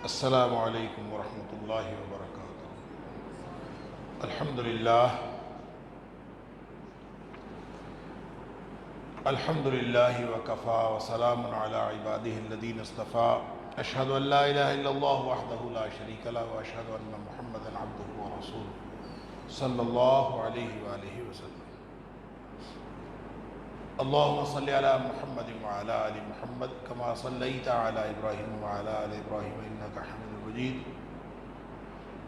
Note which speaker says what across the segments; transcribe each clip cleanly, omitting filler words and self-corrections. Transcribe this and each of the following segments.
Speaker 1: السلام علیکم ورحمۃ اللہ وبرکاتہ۔ الحمد للہ وکفا وسلام علی عبادہ الذین اصطفیٰ، اشہد ان لا الہ الا اللہ وحدہ لا شریک لہ واشہد ان محمدا عبدہ ورسولہ صلی اللہ علیہ وآلہ وسلم۔ اللہم صلی علی محمد وعلی آل محمد کما صلیت علی ابراہیم وعلی آل ابراہیم انک حمید مجید۔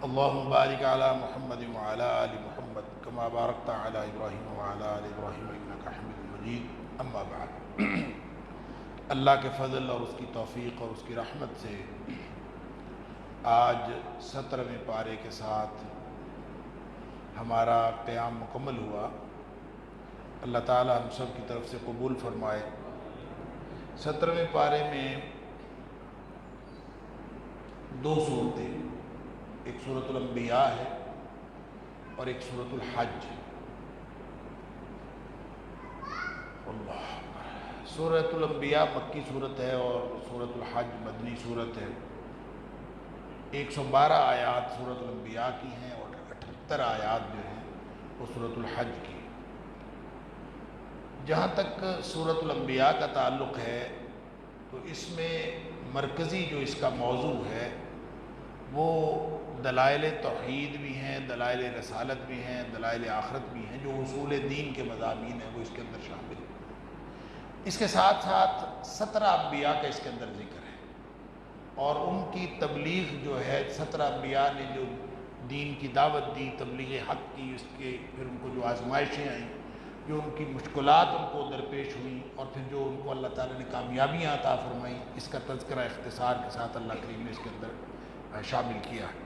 Speaker 1: اللہم بارک علی محمد وعلی آل محمد کما بارکت علی ابراہیم وعلی آل ابراہیم انک حمید مجید۔ اما بعد، اللہ کے فضل اور اس کی توفیق اور اس کی رحمت سے آج 17ویں پارے کے ساتھ ہمارا قیام مکمل ہوا۔ اللہ تعالی ہم سب کی طرف سے قبول فرمائے۔ 17ویں پارے میں دو صورتیں، ایک سورۃ الانبیاء ہے اور ایک سورۃ الحج۔ اللہ، سورۃ الانبیاء مکی صورت ہے اور سورۃ الحج مدنی صورت ہے۔ 112 آیات سورۃ الانبیاء کی ہیں اور 78 آیات جو ہیں وہ سورۃ الحج کی۔ جہاں تک سورۃ الانبیاء کا تعلق ہے تو اس میں مرکزی جو اس کا موضوع ہے وہ دلائل توحید بھی ہیں، دلائل رسالت بھی ہیں، دلائل آخرت بھی ہیں، جو اصول دین کے مضامین ہیں وہ اس کے اندر شامل ہیں۔ اس کے ساتھ ساتھ 17 انبیاء کا اس کے اندر ذکر ہے اور ان کی تبلیغ جو ہے، 17 انبیاء نے جو دین کی دعوت دی، تبلیغ حق کی، اس کے پھر ان کو جو آزمائشیں آئیں، جو ان کی مشکلات ان کو درپیش ہوئیں اور پھر جو ان کو اللہ تعالیٰ نے کامیابیاں عطا فرمائیں، اس کا تذکرہ اختصار کے ساتھ اللہ کریم نے اس کے اندر شامل کیا ہے۔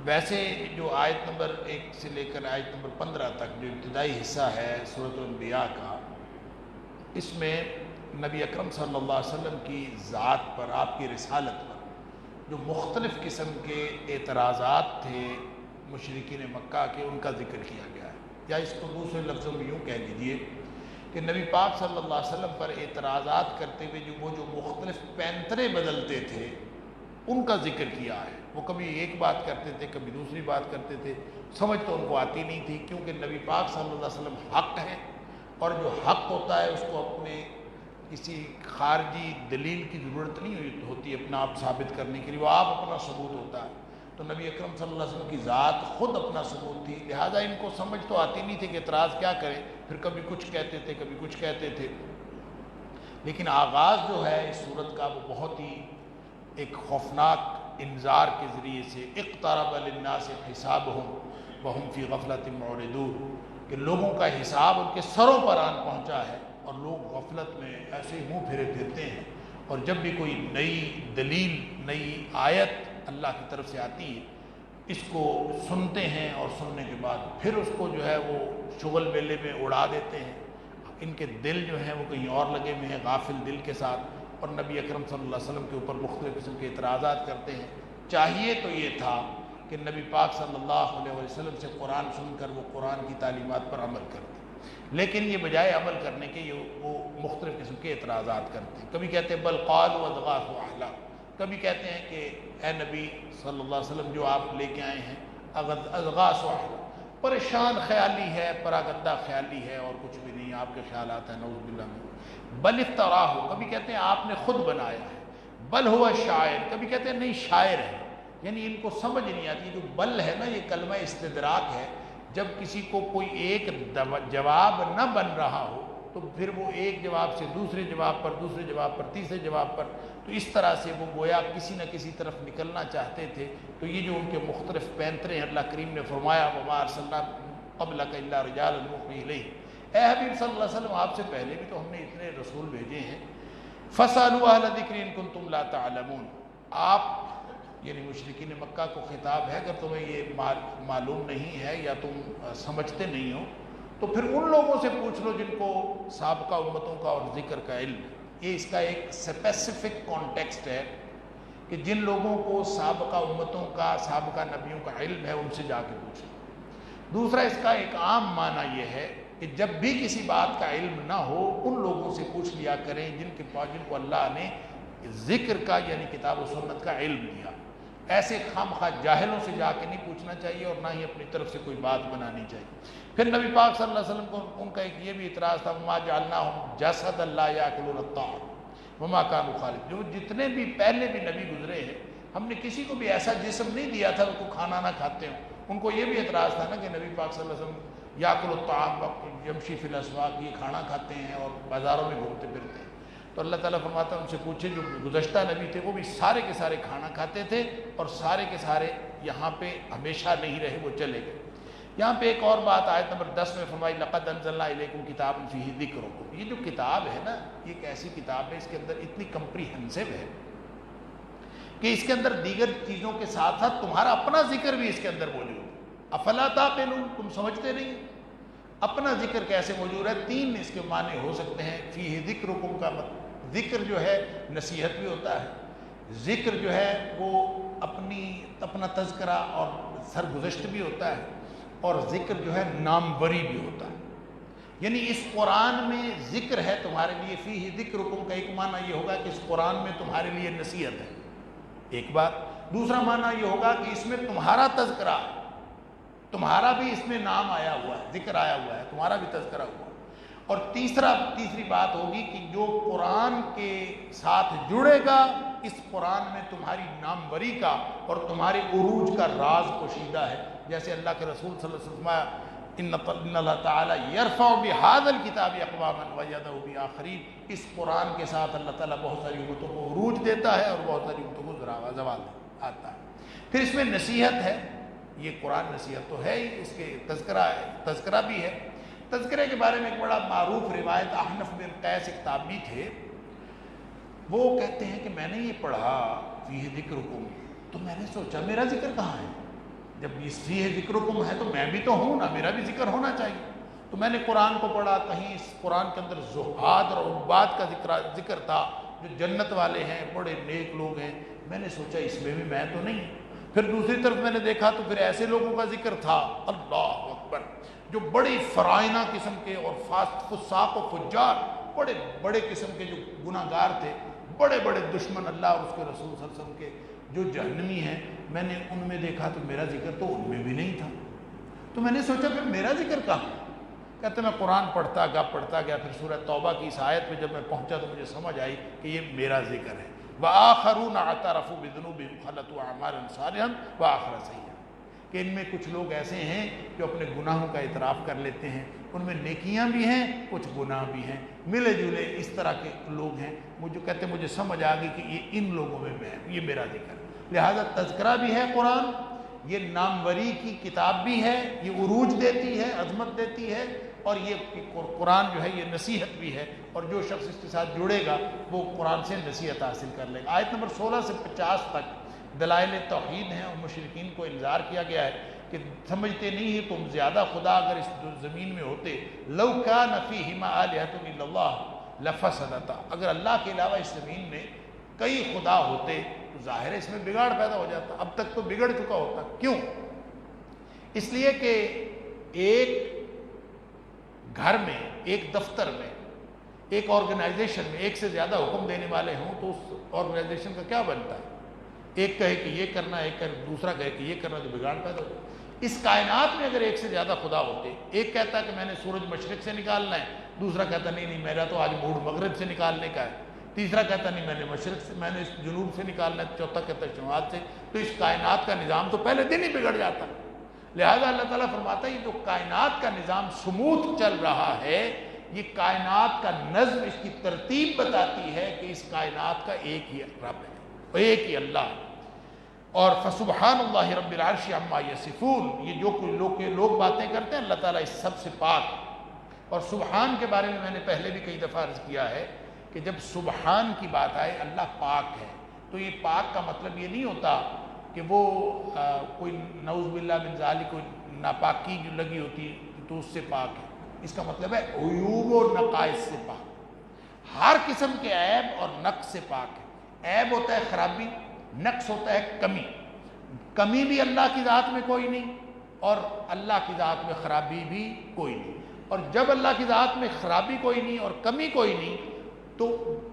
Speaker 1: ویسے جو آیت نمبر 1 سے لے کر آیت نمبر 15 تک جو ابتدائی حصہ ہے سورۃ الانبیاء کا، اس میں نبی اکرم صلی اللہ علیہ وسلم کی ذات پر، آپ کی رسالت پر جو مختلف قسم کے اعتراضات تھے مشرکین مکہ کے، ان کا ذکر کیا گیا ہے، یا اس کو دوسرے لفظوں میں یوں کہہ لیجئے کہ نبی پاک صلی اللہ علیہ وسلم پر اعتراضات کرتے ہوئے جو مختلف پینترے بدلتے تھے ان کا ذکر کیا ہے۔ وہ کبھی ایک بات کرتے تھے، کبھی دوسری بات کرتے تھے، سمجھ تو ان کو آتی نہیں تھی، کیونکہ نبی پاک صلی اللہ علیہ وسلم حق ہیں اور جو حق ہوتا ہے اس کو اپنے کسی خارجی دلیل کی ضرورت نہیں ہوتی اپنا آپ ثابت کرنے کے لیے، وہ آپ اپنا ثبوت ہوتا ہے۔ تو نبی اکرم صلی اللہ علیہ وسلم کی ذات خود اپنا ثبوت تھی، لہٰذا ان کو سمجھ تو آتی نہیں تھی کہ اعتراض کیا کریں، پھر کبھی کچھ کہتے تھے، کبھی کچھ کہتے تھے۔ لیکن آغاز جو ہے اس صورت کا وہ بہت ہی ایک خوفناک انذار کے ذریعے سے، اقترب للناس حسابهم وهم فی غفلۃ معرضون، کہ لوگوں کا حساب ان کے سروں پر آن پہنچا ہے اور لوگ غفلت میں ایسے منہ پھیرے پھرتے ہیں، اور جب بھی کوئی نئی دلیل، نئی آیت اللہ کی طرف سے آتی ہے اس کو سنتے ہیں اور سننے کے بعد پھر اس کو جو ہے وہ شغل میلے میں اڑا دیتے ہیں۔ ان کے دل جو ہیں وہ کہیں اور لگے ہوئے ہیں، غافل دل کے ساتھ، اور نبی اکرم صلی اللہ علیہ وسلم کے اوپر مختلف قسم کے اعتراضات کرتے ہیں۔ چاہیے تو یہ تھا کہ نبی پاک صلی اللہ علیہ وسلم سے قرآن سن کر وہ قرآن کی تعلیمات پر عمل کرتے، لیکن یہ بجائے عمل کرنے کے وہ مختلف قسم کے اعتراضات کرتے ہیں۔ کبھی کہتے ہیں بل قالوا اضغاث احلام، کبھی کہتے ہیں کہ اے نبی صلی اللہ علیہ وسلم جو آپ لے کے آئے ہیں اضغاث احلام، پریشان خیالی ہے، پراگندہ خیالی ہے اور کچھ بھی نہیں، آپ کے خیالات ہیں، نعوذ باللہ من۔ بل افتراہ، کبھی کہتے ہیں آپ نے خود بنایا ہے۔ بل ہوا شاعر، کبھی کہتے ہیں نہیں شاعر ہے، یعنی ان کو سمجھ نہیں آتی۔ جو بل ہے نا یہ کلمہ استدراک ہے، جب کسی کو کوئی ایک جواب نہ بن رہا ہو تو پھر وہ ایک جواب سے دوسرے جواب پر، دوسرے جواب پر، تیسرے جواب پر، تو اس طرح سے وہ گویا کسی نہ کسی طرف نکلنا چاہتے تھے۔ تو یہ جو ان کے مختلف پینترے ہیں، اللہ کریم نے فرمایا وما ارسلنا قبلک الا رجالا نوحی الیہم، اے حبیب صلی اللہ علیہ وسلم آپ سے پہلے بھی تو ہم نے اتنے رسول بھیجے ہیں۔ فاسألوا اہل الذکر ان کنتم لا تعلمون، آپ یعنی مشرکین مکہ کو خطاب ہے، اگر تمہیں یہ معلوم نہیں ہے یا تم سمجھتے نہیں ہو تو پھر ان لوگوں سے پوچھ لو جن کو سابقہ امتوں کا اور ذکر کا علم ہے۔ یہ اس کا ایک اسپیسیفک کانٹیکسٹ ہے کہ جن لوگوں کو سابقہ امتوں کا، سابقہ نبیوں کا علم ہے ان سے جا کے پوچھو۔ دوسرا اس کا ایک عام معنی یہ ہے کہ جب بھی کسی بات کا علم نہ ہو ان لوگوں سے پوچھ لیا کریں جن کو اللہ نے ذکر کا یعنی کتاب و سنت کا علم دیا. ایسے خام خواہ جاہلوں سے جا کے نہیں پوچھنا چاہیے اور نہ ہی اپنی طرف سے کوئی بات بنانی چاہیے. پھر نبی پاک صلی اللہ علیہ وسلم کو ان کا ایک یہ بھی اعتراض تھا وما جعلناہم جسدا لا یاکلون الطعام وما کانوا خالدین. جو جتنے بھی پہلے بھی نبی گزرے ہیں ہم نے کسی کو بھی ایسا جسم نہیں دیا تھا وہ کھانا نہ کھاتے ہوں. ان کو یہ بھی اعتراض تھا نا کہ نبی پاک صلی اللہ علیہ وسلم یاکل الطعام یمشی فی الاسواق یہ کھانا کھاتے ہیں اور بازاروں میں گھومتے پھرتے ہیں. تو اللہ تعالیٰ فرماتا ہے ان سے پوچھے جو گزشتہ نبی تھے وہ بھی سارے کے سارے کھانا کھاتے تھے اور سارے کے سارے یہاں پہ ہمیشہ نہیں رہے, وہ چلے گئے. یہاں پہ ایک اور بات آیت نمبر 10 میں فرمائی لقد انزلنا الیکم کتابا فیہ ذکرکم. یہ جو کتاب ہے نا یہ ایک ایسی کتاب ہے اس کے اندر اتنی کمپریہنسو ہے کہ اس کے اندر دیگر چیزوں کے ساتھ ساتھ تمہارا اپنا ذکر بھی اس کے اندر موجود ہے. افلا تعقلون, تم سمجھتے نہیں اپنا ذکر کیسے موجود ہے. 3 اس کے معنی ہو سکتے ہیں. فیہ ذکرکم کا مطلب ذکر جو ہے نصیحت بھی ہوتا ہے, ذکر جو ہے وہ اپنا تذکرہ اور سرگزشت بھی ہوتا ہے, اور ذکر جو ہے ناموری بھی ہوتا ہے. یعنی اس قرآن میں ذکر ہے تمہارے لیے. فیہ ذکرکم کا ایک معنی یہ ہوگا کہ اس قرآن میں تمہارے لیے نصیحت ہے, ایک بات. دوسرا معنی یہ ہوگا کہ اس میں تمہارا تذکرہ ہے, تمہارا بھی اس میں نام آیا ہوا ہے, ذکر آیا ہوا ہے, تمہارا بھی تذکرہ ہوا. اور تیسری بات ہوگی کہ جو قرآن کے ساتھ جڑے گا اس قرآن میں تمہاری ناموری کا اور تمہارے عروج کا راز پوشیدہ ہے. جیسے اللہ کے رسول صلی اللہ علیہ وسلم ان اللہ تعالیٰ یرفع بہذا الکتاب اقواما ویضع بآخرین. اس قرآن کے ساتھ اللہ تعالیٰ بہت ساری امتوں کو عروج دیتا ہے اور بہت ساری امتوں کو زوال آتا ہے. پھر اس میں نصیحت ہے, یہ قرآن نصیحت تو ہے ہی, اس کے تذکرہ بھی ہے. تذکرے کے بارے میں ایک بڑا معروف روایت احنف بن قیس ایک تابعی تھے, وہ کہتے ہیں کہ میں نے یہ پڑھا فیہ ذکرکم تو میں نے سوچا میرا ذکر کہاں ہے. جب اس فیہ ذکرکم ہے تو میں بھی تو ہوں نا, میرا بھی ذکر ہونا چاہیے. تو میں نے قرآن کو پڑھا, کہیں اس قرآن کے اندر زہاد اور عباد کا ذکر تھا جو جنت والے ہیں, بڑے نیک لوگ ہیں. میں نے سوچا اس میں بھی میں تو نہیں. پھر دوسری طرف میں نے دیکھا تو پھر ایسے لوگوں کا ذکر تھا اللہ اکبر جو بڑی فرائنہ قسم کے اور فساق و فجار, بڑے بڑے قسم کے جو گناہ گار تھے, بڑے بڑے دشمن اللہ اور اس کے رسول صلی اللہ علیہ وسلم کے, جو جہنمی ہیں. میں نے ان میں دیکھا تو میرا ذکر تو ان میں بھی نہیں تھا. تو میں نے سوچا پھر میرا ذکر کہاں. کہتے میں قرآن پڑھتا گیا پھر سورہ توبہ کی اس آیت پہ جب میں پہنچا تو مجھے سمجھ آئی کہ یہ میرا ذکر ہے. وآخرون اعترفوا بذنوبهم خلطوا اعمالا صالحا وآخر سیئا. کہ ان میں کچھ لوگ ایسے ہیں جو اپنے گناہوں کا اعتراف کر لیتے ہیں, ان میں نیکیاں بھی ہیں کچھ گناہ بھی ہیں, ملے جلے اس طرح کے لوگ ہیں. مجھے سمجھ آ گئی کہ یہ ان لوگوں میں یہ میرا ذکر. لہذا تذکرہ بھی ہے قرآن, یہ ناموری کی کتاب بھی ہے, یہ عروج دیتی ہے, عظمت دیتی ہے, اور یہ قرآن جو ہے یہ نصیحت بھی ہے. اور جو شخص اس کے ساتھ جڑے گا وہ قرآن سے نصیحت حاصل کر لے گا. آیت نمبر 16 سے 50 تک دلائل توحید ہیں اور مشرکین کو انذار کیا گیا ہے کہ سمجھتے نہیں ہیں تم زیادہ خدا اگر اس زمین میں ہوتے, لو کان فیہما آلہۃ الا اللہ لفسدتا, اگر اللہ کے علاوہ اس زمین میں کئی خدا ہوتے تو ظاہر ہے اس میں بگاڑ پیدا ہو جاتا. اب تک تو بگڑ چکا ہوتا. کیوں؟ اس لیے کہ ایک گھر میں, ایک دفتر میں, ایک آرگنائزیشن میں ایک سے زیادہ حکم دینے والے ہوں تو اس آرگنائزیشن کا کیا بنتا ہے؟ ایک کہے کہ یہ کرنا, ایک دوسرا کہے کہ یہ کرنا, تو بگاڑ پیدا ہو. اس کائنات میں اگر ایک سے زیادہ خدا ہوتے, ایک کہتا ہے کہ میں نے سورج مشرق سے نکالنا ہے, دوسرا کہتا نہیں میرا تو آج موڈ مغرب سے نکالنے کا ہے, تیسرا کہتا نہیں میں نے مشرق سے, میں نے اس جنوب سے نکالنا ہے, چوتھا کہتا ہے شمال سے. تو اس کائنات کا نظام تو پہلے دن ہی بگڑ جاتا. لہذا اللہ تعالیٰ فرماتا ہے یہ جو کائنات کا نظام سموتھ چل رہا ہے, یہ کائنات کا نظم, اس کی ترتیب بتاتی ہے کہ اس کائنات کا ایک ہی رب ہے, ایک ہی اللہ ہے. اور فسبحان اللہ رب العرش عما یصفون, یہ جو کوئی لوگ باتیں کرتے ہیں اللہ تعالیٰ اس سب سے پاک. اور سبحان کے بارے میں نے پہلے بھی کئی دفعہ عرض کیا ہے کہ جب سبحان کی بات آئے اللہ پاک ہے تو یہ پاک کا مطلب یہ نہیں ہوتا کہ وہ کوئی نعوذ باللہ من ذالک کوئی ناپاکی جو لگی ہوتی تو اس سے پاک ہے. اس کا مطلب ہے عیوب و نقائص سے پاک, ہر قسم کے عیب اور نقص سے پاک ہے. عیب ہوتا ہے خرابی, نقص ہوتا ہے کمی. کمی بھی اللہ کی ذات میں کوئی نہیں اور اللہ کی ذات میں خرابی بھی کوئی نہیں. اور جب اللہ کی ذات میں خرابی کوئی نہیں اور کمی کوئی نہیں تو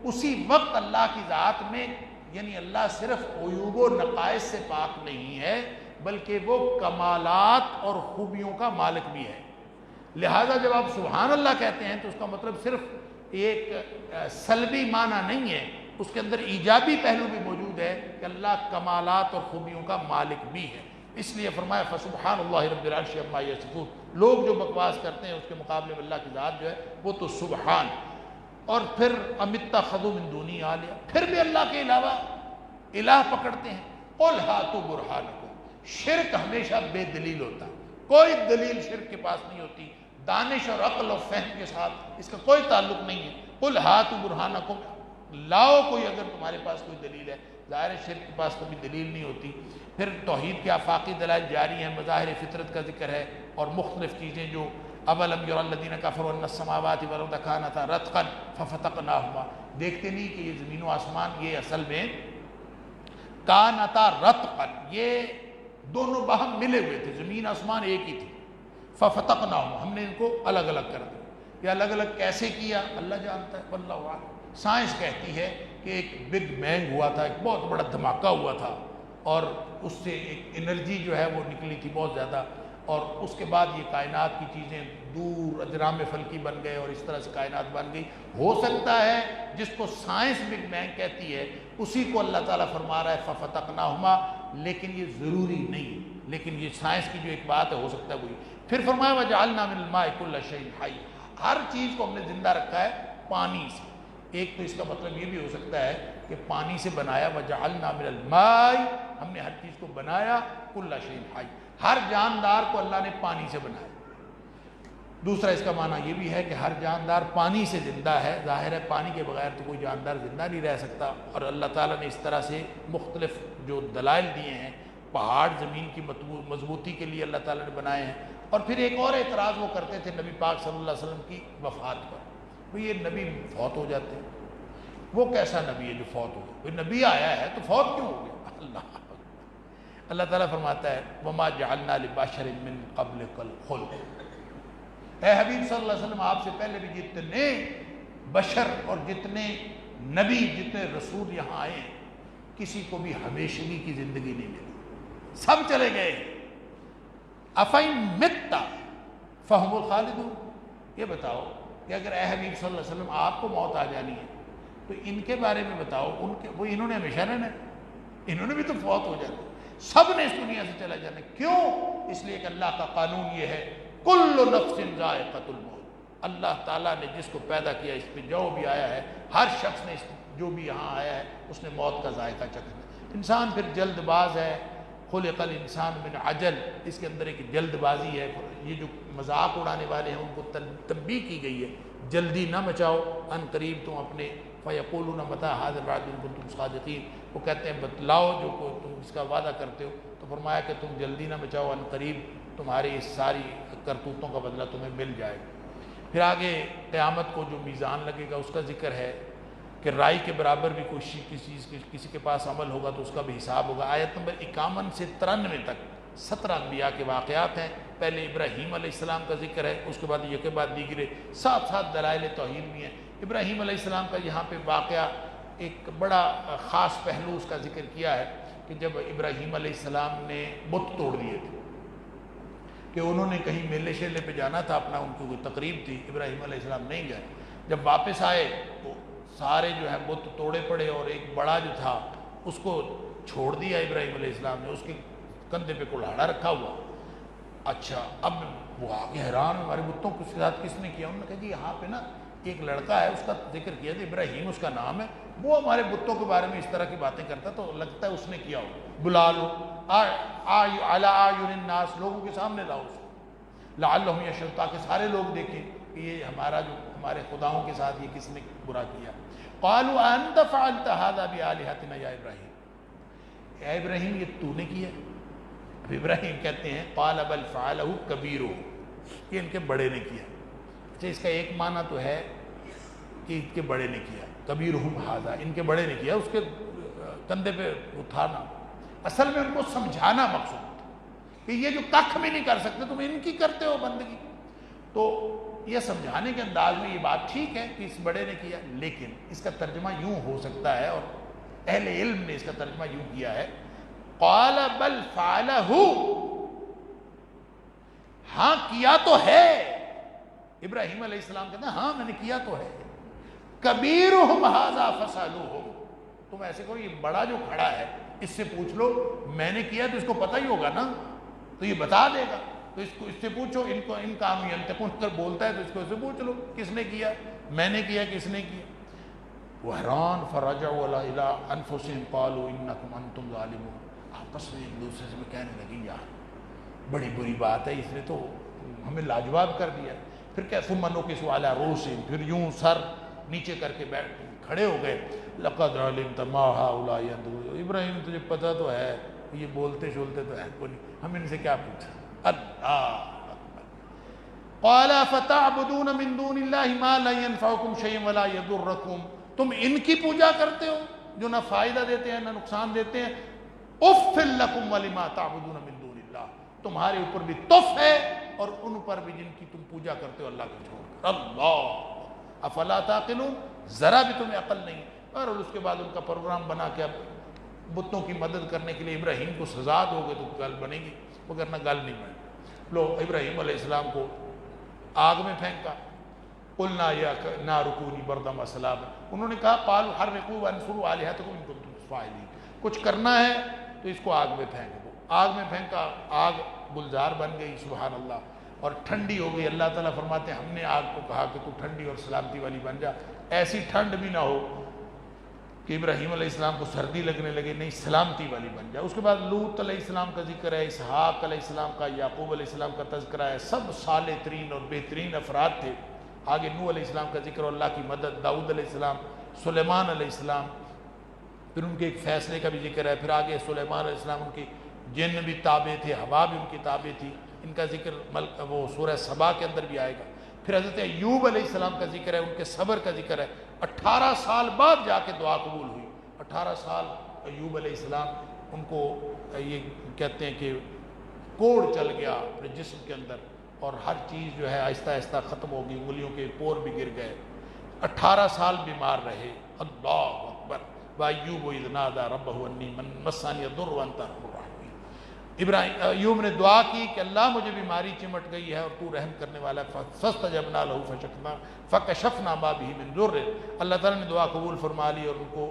Speaker 1: اسی وقت اللہ کی ذات میں یعنی اللہ صرف عیوب و نقائص سے پاک نہیں ہے بلکہ وہ کمالات اور خوبیوں کا مالک بھی ہے۔ لہٰذا جب آپ سبحان اللہ کہتے ہیں تو اس کا مطلب صرف ایک سلبی معنی نہیں ہے، اس کے اندر ایجابی پہلو بھی موجود ہے کہ اللہ کمالات اور خوبیوں کا مالک بھی ہے۔ اس لیے فرمایا فسبحان اللہ رب العرش عما یصفون، لوگ جو بکواس کرتے ہیں اس کے مقابلے میں اللہ کی ذات جو ہے وہ تو سبحان۔ اور پھر ام اتخذوا من دونی آلیہ، پھر بھی اللہ کے علاوہ الہ پکڑتے ہیں۔ قل ہاتوا برہانکم، شرک ہمیشہ بے دلیل ہوتا ہے، کوئی دلیل شرک کے پاس نہیں ہوتی، دانش اور عقل اور فہم کے ساتھ اس کا کوئی تعلق نہیں ہے۔ قل ہاتوا برہانکم، لاؤ کوئی اگر تمہارے پاس کوئی دلیل ہے، ظاہر شرک کے پاس کبھی دلیل نہیں ہوتی۔ پھر توحید کے آفاقی دلائل جاری ہیں، مظاہر فطرت کا ذکر ہے اور مختلف چیزیں جو اولم یری الذین کفروا ان السماوات والارض کانتا رتقا ففتقناہما، دیکھتے نہیں کہ یہ زمین و آسمان یہ اصل میں کانتا رتقا، یہ دونوں باہم ملے ہوئے تھے، زمین آسمان ایک ہی تھی۔ ففتقناہما، ہم نے ان کو الگ الگ کر دیا۔ یہ الگ الگ کیسے کیا اللہ جانتا ہے، واللہ اعلم۔ سائنس کہتی ہے کہ ایک بگ بینگ ہوا تھا، ایک بہت بڑا دھماکہ ہوا تھا اور اس سے ایک انرجی جو ہے وہ نکلی تھی بہت زیادہ، اور اس کے بعد یہ کائنات کی چیزیں دور اجرام فلکی بن گئے اور اس طرح سے کائنات بن گئی۔ ہو سکتا ہے جس کو سائنس بگ بینگ کہتی ہے اسی کو اللہ تعالیٰ فرما رہا ہے ففتقناہما، لیکن یہ ضروری نہیں، لیکن یہ سائنس کی جو ایک بات ہے ہو سکتا ہے وہی۔ پھر فرمایا وجعلنا من الماء کل شیء حی، ہر چیز کو ہم نے زندہ رکھا ہے پانی سے۔ ایک تو اس کا مطلب یہ بھی ہو سکتا ہے کہ پانی سے بنایا، وجعلنا من الماء، ہم نے ہر چیز کو بنایا، کل شیء حی، ہر جاندار کو اللہ نے پانی سے بنایا۔ دوسرا اس کا معنی یہ بھی ہے کہ ہر جاندار پانی سے زندہ ہے، ظاہر ہے پانی کے بغیر تو کوئی جاندار زندہ نہیں رہ سکتا، اور اللہ تعالیٰ نے اس طرح سے مختلف جو دلائل دیے ہیں، پہاڑ زمین کی مضبوطی کے لیے اللہ تعالیٰ نے بنائے ہیں۔ اور پھر ایک اور اعتراض وہ کرتے تھے نبی پاک صلی اللہ علیہ وسلم کی وفات پر، وہ یہ نبی فوت ہو جاتے ہیں، وہ کیسا نبی ہے جو فوت ہو گیا؟ کوئی نبی آیا ہے تو فوت کیوں ہو گیا؟ اللہ تعالیٰ فرماتا ہے وَمَا جَعَلْنَا لِبَشَرٍ مِّن قَبْلِكَ الْخُلْدَ، اے حبیب صلی اللہ علیہ وسلم آپ سے پہلے بھی جتنے بشر اور جتنے نبی جتنے رسول یہاں آئے ہیں کسی کو بھی ہمیشگی کی زندگی نہیں ملی، سب چلے گئے۔ أَفَإِن مِتَّ فَهُمُ الْخَالِدُونَ، یہ بتاؤ کہ اگر اے حبیب صلی اللہ علیہ وسلم آپ کو موت آ جانی ہے تو ان کے بارے میں بتاؤ، انہوں نے ہمیشہ رہنا ہے، انہوں نے بھی تو فوت ہو جانا، سب نے اس دنیا سے چلا جانا۔ کیوں؟ اس لیے کہ اللہ کا قانون یہ ہے کل نفس ذائقۃ الموت، اللہ تعالیٰ نے جس کو پیدا کیا اس پہ جو بھی آیا ہے، ہر شخص نے جو بھی یہاں آیا ہے اس نے موت کا ذائقہ چکھنا۔ انسان پھر جلد باز ہے، خلق الانسان من عجل، اس کے اندر ایک جلد بازی ہے۔ یہ جو مذاق اڑانے والے ہیں ان کو تنبیہ کی گئی ہے جلدی نہ مچاؤ، ان قریب تم اپنے فیقولون متی ھذا الوعد ان کنتم صادقین، وہ کہتے ہیں بتلاؤ جو کوئی تم اس کا وعدہ کرتے ہو، تو فرمایا کہ تم جلدی نہ مچاؤ، ان قریب تمہاری اس ساری کرتوتوں کا بدلہ تمہیں مل جائے۔ پھر آگے قیامت کو جو میزان لگے گا اس کا ذکر ہے کہ رائی کے برابر بھی کسی کے پاس عمل ہوگا تو اس کا بھی حساب ہوگا۔ آیت نمبر 51 سے 93 تک 17 انبیاء کے واقعات ہیں۔ پہلے ابراہیم علیہ السلام کا ذکر ہے، اس کے بعد یہ کے بعد دیگرے، ساتھ ساتھ دلائل توحید بھی ہیں۔ ابراہیم علیہ السلام کا یہاں پہ واقعہ ایک بڑا خاص پہلو اس کا ذکر کیا ہے کہ جب ابراہیم علیہ السلام نے بت توڑ دیے تھے کہ انہوں نے کہیں میلے شیلے پہ جانا تھا اپنا، ان کی کوئی تقریب تھی، ابراہیم علیہ السلام نہیں گئے۔ جب واپس آئے تو سارے جو ہے بت توڑے پڑے اور ایک بڑا جو تھا اس کو چھوڑ دیا ابراہیم علیہ السلام نے، اس کے کندھے پہ کلہاڑا رکھا ہوا۔ اچھا، اب وہ آگے حیران، ہمارے بتوں کے ساتھ کس نے کیا؟ انہوں نے کہا جی یہاں پہ نا ایک لڑکا ہے، اس کا ذکر کیا تھا، ابراہیم اس کا نام ہے، وہ ہمارے بتوں کے بارے میں اس طرح کی باتیں کرتا تو لگتا ہے اس نے کیا ہو، بلا لو علی اعین الناس، لوگوں کے سامنے لاؤ اس کو، لعلہم یشہدون، تاکہ سارے لوگ دیکھیں کہ یہ ہمارا جو ہمارے خداؤں کے ساتھ یہ کس نے برا کیا۔ قالوا انت فعلت هذا بآلہتنا یا ابراہیم، اے ابراہیم یہ تو نے کیا؟ اب ابراہیم کہتے ہیں قال بل فعلہ کبیرہم، یہ ان کے بڑے نے کیا۔ اچھا، اس کا ایک معنی تو ہے کہ ان کے بڑے نے کیا، کبیرہم ھذا، ان کے بڑے نے کیا، اس کے کندھے پہ اٹھانا، اصل میں ان کو سمجھانا مقصود تھا کہ یہ جو کخ بھی نہیں کر سکتے تم ان کی کرتے ہو بندگی۔ تو یہ سمجھانے کے انداز میں یہ بات ٹھیک ہے کہ اس بڑے نے کیا، لیکن اس کا ترجمہ یوں ہو سکتا ہے، اور اہل علم نے اس کا ترجمہ یوں کیا ہے، قال بل فعلہ، ہاں کیا تو ہے۔ ابراہیم علیہ السلام کہتے ہیں ہاں میں نے کیا تو ہے۔ کبیرہم ھذا فاسألوہم، تم ایسے کرو یہ بڑا جو کھڑا ہے اس سے پوچھ لو، میں نے کیا تو اس کو پتہ ہی ہوگا نا، تو یہ بتا دے گا، تو اس سے پوچھو، ان کام ینطقون کر بولتا ہے تو اس کو اس سے پوچھ لو کس نے کیا، میں نے کیا کس نے کیا۔ وہ حیران، فرجعوا الی انفسہم قالوا انکم انتم ظالمون، آپس میں ایک دوسرے سے کہنے لگی یار بڑی بری بات ہے، اس نے تو ہمیں لاجواب کر دیا۔ پھر کہ ثم نکسوا علی رؤوسہم، پھر یوں سر نیچے کر کے بیٹھ کھڑے ہو گئے، لقد علمت ما ہؤلاء ينطقون، ابراہیم تجھے پتہ تو ہے یہ بولتے شولتے تو ہے کوئی نہیں، ہم ان سے کیا پوچھا۔ اللہ قال فتعبدون من دون اللہ ما لا ينفعكم شيئا ولا يضركم، تم ان کی پوجا کرتے ہو جو نہ فائدہ دیتے ہیں نہ نقصان دیتے ہیں، اف لکم ولما تعبدون من دون اللہ، تمہارے اوپر بھی تف ہے اور ان پر بھی جن کی تم پوجا کرتے ہو اللہ کو چھوڑ کر۔ اللہ افلا تعقلون، ذرا بھی تمہیں عقل نہیں۔ اور اس کے بعد ان کا پروگرام بنا کے اب بتوں کی مدد کرنے کے لیے ابراہیم کو سزا دو گے تو گل بنے گی، وگرنہ گل نہیں بنے۔ لو ابراہیم علیہ السلام کو آگ میں پھینکا، قلنا یا نار کونی بردا و سلاما، انہوں نے کہا قالوا حرقوا وانصروا آلہتکم ان کنتم فاعلین، کچھ کرنا ہے تو اس کو آگ میں پھینک دو۔ آگ میں پھینکا، آگ گلزار بن گئی، سبحان اللہ، اور ٹھنڈی ہو گئی۔ اللہ تعالیٰ فرماتے ہیں ہم نے آگ کو کہا کہ تو ٹھنڈی اور سلامتی والی بن جا، ایسی ٹھنڈ بھی نہ ہو کہ ابراہیم علیہ السلام کو سردی لگنے لگے، نہیں سلامتی والی بن جائے۔ اس کے بعد لوط علیہ السلام کا ذکر ہے، اسحاق علیہ السلام کا، یعقوب علیہ السلام کا تذکرہ ہے، سب صالح ترین اور بہترین افراد تھے۔ آگے نوح علیہ السلام کا ذکر اور اللہ کی مدد، داؤد علیہ السلام، سلیمان علیہ السلام، پھر ان کے ایک فیصلے کا بھی ذکر ہے۔ پھر آگے سلیمان علیہ السلام، ان کے جن بھی تابع تھے، ہوا بھی ان کی تابع تھی، ان کا ذکر وہ سورہ سبا کے اندر بھی آئے گا۔ پھر حضرت ایوب علیہ السلام کا ذکر ہے، ان کے صبر کا ذکر ہے۔ 18 سال بعد جا کے دعا قبول ہوئی، 18 سال ایوب علیہ السلام، ان کو یہ کہتے ہیں کہ کوڑ چل گیا اپنے جسم کے اندر، اور ہر چیز جو ہے آہستہ آہستہ ختم ہو گئی، انگلیوں کے پور بھی گر گئے، 18 سال بیمار رہے۔ اللہ اکبر، وَأَيُّوبُ إِذْ نَادَىٰ رَبَّهُ أَنِّي مَسَّنِيَ الضُّرُّ وَأَنتَ أَرْحَمُ الرَّاحِمِينَ، ایوب نے دعا کی کہ اللہ مجھے بیماری چمٹ گئی ہے اور تو رحم کرنے والا ہے، فَاسْتَجَبْنَا لَهُ فَكَشَفْنَا مَا بِهِ مِن ضُرٍّ، اللہ تعالیٰ نے دعا قبول فرما لی اور ان کو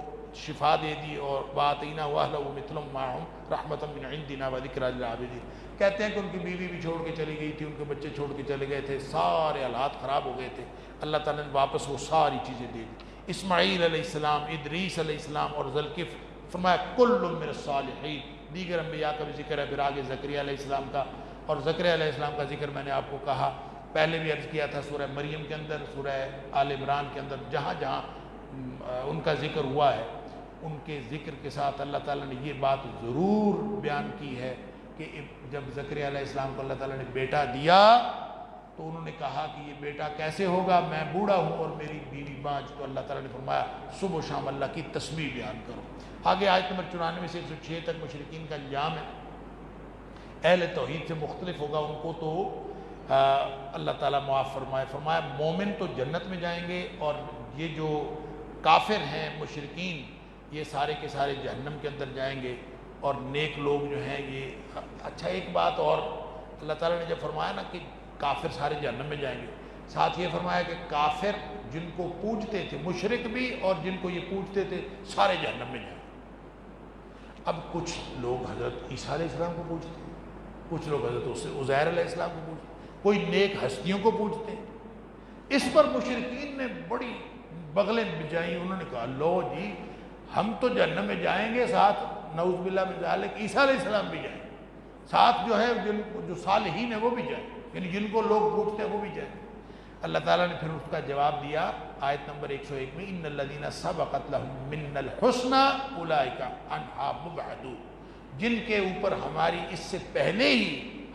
Speaker 1: شفا دے دی، اور وَآتَيْنَاهُ أَهْلَهُ مِثْلَهُم مَّعَهُمْ رَحْمَةً مِّنْ عِندِنَا وَذِكْرَىٰ لِلْعَابِدِينَ۔ کہتے ہیں کہ ان کی بیوی بھی چھوڑ کے چلی گئی تھی، ان کے بچے چھوڑ کے چلے گئے تھے، سارے حالات خراب ہو گئے تھے، اللہ تعالیٰ نے واپس وہ ساری چیزیں دے دی۔ اسماعیل علیہ السلام، ادریس علیہ السلام اور ذوالکفل، فرمایا کل من الصالحین۔ دیگر انبیاء کا بھی ذکر ہے، پھر آگے زکریا علیہ السلام کا، اور زکریا علیہ السلام کا ذکر میں نے آپ کو کہا پہلے بھی عرض کیا تھا، سورہ مریم کے اندر، سورہ آل عمران کے اندر، جہاں جہاں ان کا ذکر ہوا ہے، ان کے ذکر کے ساتھ اللہ تعالیٰ نے یہ بات ضرور بیان کی ہے کہ جب زکریا علیہ السلام کو اللہ تعالیٰ نے بیٹا دیا تو انہوں نے کہا کہ یہ بیٹا کیسے ہوگا، میں بوڑھا ہوں اور میری بیوی بانجھ، تو اللہ تعالیٰ نے فرمایا صبح و شام اللہ کی تسبیح بیان کرو۔ آگے آیت نمبر 94 سے 106 تک مشرکین کا انجام ہے، اہل توحید سے مختلف ہوگا، ان کو تو اللہ تعالیٰ معاف فرمائے۔ فرمایا مومن تو جنت میں جائیں گے، اور یہ جو کافر ہیں مشرکین یہ سارے کے سارے جہنم کے اندر جائیں گے، اور نیک لوگ جو ہیں یہ۔ اچھا ایک بات اور، اللہ تعالیٰ نے جب فرمایا نا کہ کافر سارے جہنم میں جائیں گے، ساتھ یہ فرمایا کہ کافر جن کو پوجتے تھے، مشرک بھی اور جن کو یہ پوجتے تھے، سارے جہنم میں جائیں گے۔ اب کچھ لوگ حضرت عیسیٰ علیہ السلام کو پوجتے ہیں، کچھ لوگ حضرت عزیر علیہ السلام کو پوجتے ہیں، کوئی نیک ہستیوں کو پوجتے ہیں۔ اس پر مشرکین نے بڑی بغلیں بجائیں، انہوں نے کہا لو جی ہم تو جہنم میں جائیں گے، ساتھ نعوذ باللہ من ذالک عیسیٰ علیہ السلام بھی جائیں، ساتھ جو ہے جو صالحین ہیں وہ بھی جائیں، یعنی جن کو لوگ پوجتے ہیں وہ بھی جائیں۔ اللہ تعالیٰ نے پھر اس کا جواب دیا آیت نمبر 101 میں، ان الذین سبقت لهم منا الحسنی اولئک عنہا مبعدون، جن کے اوپر ہماری اس سے پہلے ہی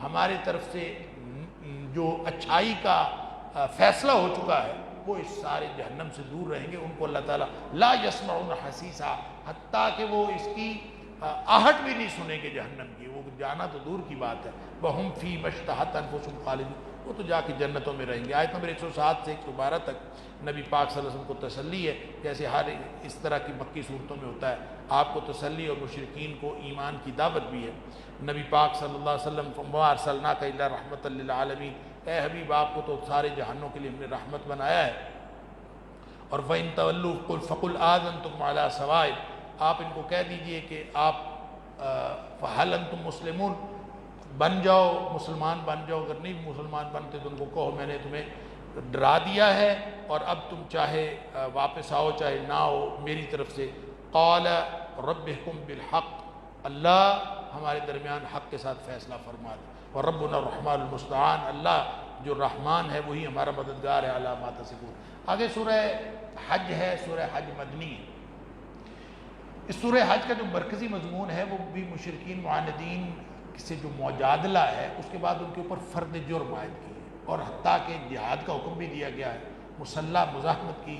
Speaker 1: ہمارے طرف سے جو اچھائی کا فیصلہ ہو چکا ہے، وہ اس سارے جہنم سے دور رہیں گے۔ ان کو اللہ تعالیٰ لا یسمعون حسیسا، حتیٰ کہ وہ اس کی آہٹ بھی نہیں سنیں گے جہنم کی، وہ جانا تو دور کی بات ہے۔ وہم فی مشتہت انفسہم خالدون، وہ تو جا کے جنتوں میں رہیں گے۔ آیت نمبر 107 سے 112 تک نبی پاک صلی اللہ علیہ وسلم کو تسلی ہے، جیسے ہر اس طرح کی مکی صورتوں میں ہوتا ہے، آپ کو تسلی اور مشرکین کو ایمان کی دعوت بھی ہے۔ نبی پاک صلی اللہ علیہ وسلم وَمَا أَرْسَلْنَاكَ إِلَّا رَحْمَةً لِّلْعَالَمِينَ، اے حبیب آپ کو تو سارے جہانوں کے لیے ہم نے رحمت بنایا ہے۔ اور فَإِن تَوَلُّوا فَقُلْ آذَنْتُكُمْ عَلَىٰ سَوَاءٍ، آپ ان کو کہہ دیجئے کہ آپ فَهَلْ أَنْتُمْ مُسْلِمُونَ، بن جاؤ، مسلمان بن جاؤ، اگر نہیں مسلمان بنتے تو ان کو کہو میں نے تمہیں ڈرا دیا ہے اور اب تم چاہے واپس آؤ چاہے نہ آؤ میری طرف سے۔ قال ربكم بالحق، اللہ ہمارے درمیان حق کے ساتھ فیصلہ فرما دے، اور ربنا الرحمن المستعان، اللہ جو رحمان ہے وہی ہمارا مددگار ہے، علی ما تصفون۔ آگے سورہ حج ہے، سورہ حج مدنی ہے۔ اس سورہ حج کا جو مرکزی مضمون ہے وہ بھی مشرکین معاندین سے جو مجادلہ ہے، اس کے بعد ان کے اوپر فرد جرم عائد کی ہے، اور حتیٰ کہ جہاد کا حکم بھی دیا گیا ہے، مسلح مزاحمت کی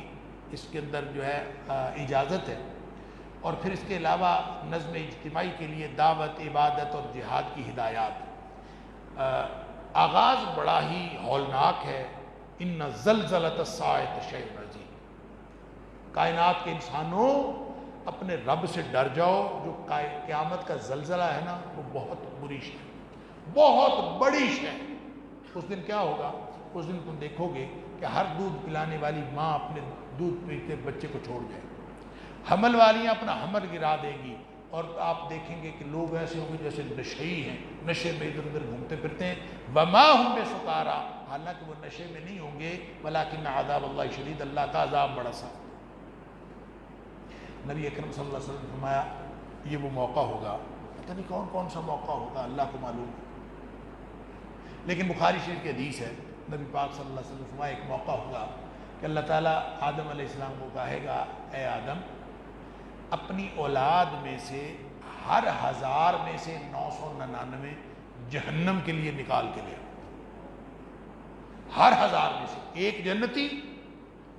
Speaker 1: اس کے اندر جو ہے اجازت ہے، اور پھر اس کے علاوہ نظم اجتماعی کے لیے دعوت، عبادت اور جہاد کی ہدایات۔ آغاز بڑا ہی ہولناک ہے، ان زلزلۃ الساعۃ شیء عظیم، کائنات کے انسانوں اپنے رب سے ڈر جاؤ، جو قیامت کا زلزلہ ہے نا وہ بہت بری شے، بہت بڑی شے۔ اس دن کیا ہوگا؟ اس دن تم دیکھو گے کہ ہر دودھ پلانے والی ماں اپنے دودھ پیتے بچے کو چھوڑ جائے گی، حمل والیاں اپنا حمل گرا دے گی، اور آپ دیکھیں گے کہ لوگ ایسے ہوں گے جیسے نشئی ہیں، نشے میں ادھر ادھر گھومتے پھرتے ہیں۔ وما ہم بسکارا، حالانکہ وہ نشے میں نہیں ہوں گے، ولکن عذاب اللہ شدید، اللہ کا عذاب بڑا سخت۔ نبی اکرم صلی اللہ علیہ وسلم نے فرمایا یہ وہ موقع ہوگا، پتہ نہیں کون کون سا موقع ہوگا، اللہ کو معلوم ہے، لیکن بخاری شریف کی حدیث ہے، نبی پاک صلی اللہ علیہ وسلم نے فرمایا ایک موقع ہوگا کہ اللہ تعالیٰ آدم علیہ السلام کو کہے گا اے آدم، اپنی اولاد میں سے ہر 1000 میں سے 999 جہنم کے لیے نکال کے لے، ہر 1000 میں سے ایک جنتی،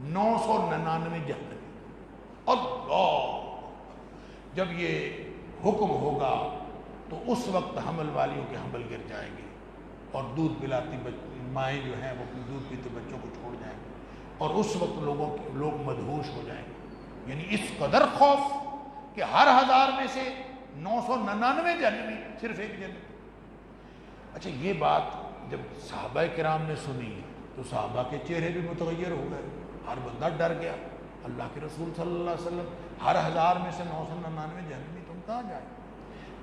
Speaker 1: 999 جہنمی۔ اللہ، جب یہ حکم ہوگا تو اس وقت حمل والیوں کے حمل گر جائیں گے، اور دودھ پلاتی مائیں جو ہیں وہ اپنے دودھ پیتے بچوں کو چھوڑ جائیں گے، اور اس وقت لوگ مدہوش ہو جائیں گے، یعنی اس قدر خوف کہ ہر 1000 میں سے 999 جہنمی، صرف ایک جنت۔ اچھا، یہ بات جب صحابہ کرام نے سنی تو صحابہ کے چہرے بھی متغیر ہو گئے، ہر بندہ ڈر گیا، اللہ کے رسول صلی اللہ علیہ وسلم ہر 1000 میں سے 999 جہنمی، تم کہاں جائیں؟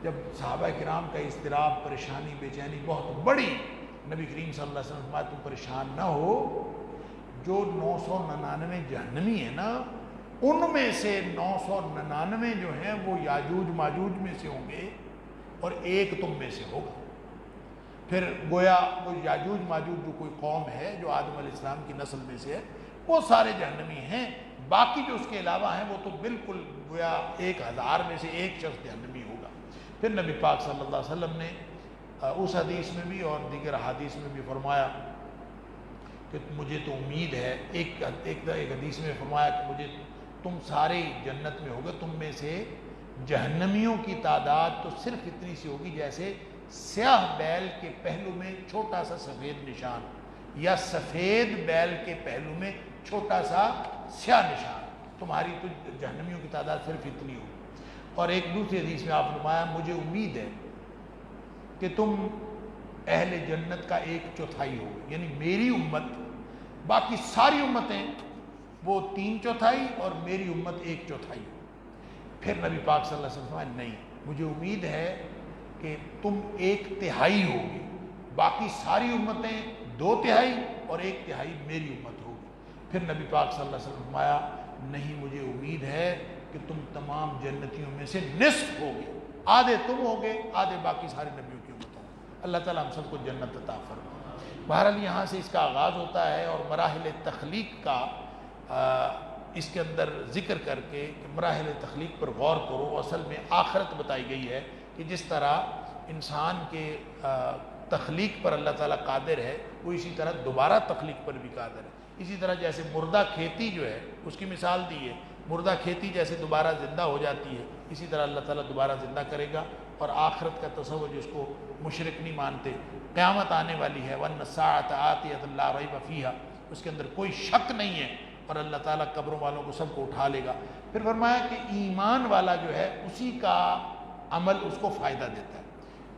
Speaker 1: جب صحابہ کرام کا اضطراب، پریشانی، بے چینی بہت بڑی، نبی کریم صلی اللہ علیہ وسلم فرمایا تم پریشان نہ ہو، جو 999 جہنمی ہیں نا، ان میں سے 999 جو ہیں وہ یاجوج ماجوج میں سے ہوں گے، اور ایک تم میں سے ہوگا۔ پھر گویا وہ یاجوج ماجوج جو کوئی قوم ہے جو آدم علیہ السلام کی نسل میں سے ہے، وہ سارے جہنمی ہیں، باقی جو اس کے علاوہ ہیں وہ تو بالکل گویا 1000 میں سے ایک شخص جہنمی ہوگا۔ پھر نبی پاک صلی اللہ علیہ وسلم نے اس حدیث میں بھی اور دیگر حدیث میں بھی فرمایا کہ مجھے تو امید ہے، ایک حدیث میں فرمایا کہ مجھے تم سارے جنت میں ہوگے، تم میں سے جہنمیوں کی تعداد تو صرف اتنی سی ہوگی جیسے سیاہ بیل کے پہلو میں چھوٹا سا سفید نشان، یا سفید بیل کے پہلو میں چھوٹا سا سیاہ نشان، تمہاری تو جہنمیوں کی تعداد صرف اتنی ہوگی۔ اور ایک دوسری حدیث میں آپ نے فرمایا مجھے امید ہے کہ تم اہل جنت کا 1/4 ہوگے، یعنی میری امت، باقی ساری امتیں وہ 3/4 اور میری امت 1/4 ہو۔ پھر نبی پاک صلی اللہ علیہ وسلم فرمایا نہیں، مجھے امید ہے کہ تم 1/3 ہوگی، باقی ساری امتیں 2/3 اور 1/3 میری امت ہوگی۔ پھر نبی پاک صلی اللہ علیہ وسلم فرمایا نہیں، مجھے امید ہے کہ تم تمام جنتیوں میں سے نصف ہوگے، آدھے تم ہوگے، آدھے باقی سارے نبیوں کی امت ہوگی۔ اللہ تعالیٰ ہم سب کو جنت عطا فرمائے۔ بہرحال یہاں سے اس کا آغاز ہوتا ہے، اور مراحل تخلیق کا اس کے اندر ذکر کر کے کہ مراحل تخلیق پر غور کرو، اصل میں آخرت بتائی گئی ہے کہ جس طرح انسان کے تخلیق پر اللہ تعالیٰ قادر ہے، وہ اسی طرح دوبارہ تخلیق پر بھی قادر ہے۔ اسی طرح جیسے مردہ کھیتی جو ہے اس کی مثال دی ہے مردہ کھیتی جیسے دوبارہ زندہ ہو جاتی ہے، اسی طرح اللہ تعالیٰ دوبارہ زندہ کرے گا، اور آخرت کا تصور جس کو مشرک نہیں مانتے، قیامت آنے والی ہے، وَأَنَّ السَّاعَةَ آتِيَةٌ لَا رَيْبَ فِيهَا، اس کے اندر کوئی شک نہیں ہے، اور اللہ تعالیٰ قبروں والوں کو سب کو اٹھا لے گا۔ پھر فرمایا کہ ایمان والا جو ہے اسی کا عمل اس کو فائدہ دیتا ہے۔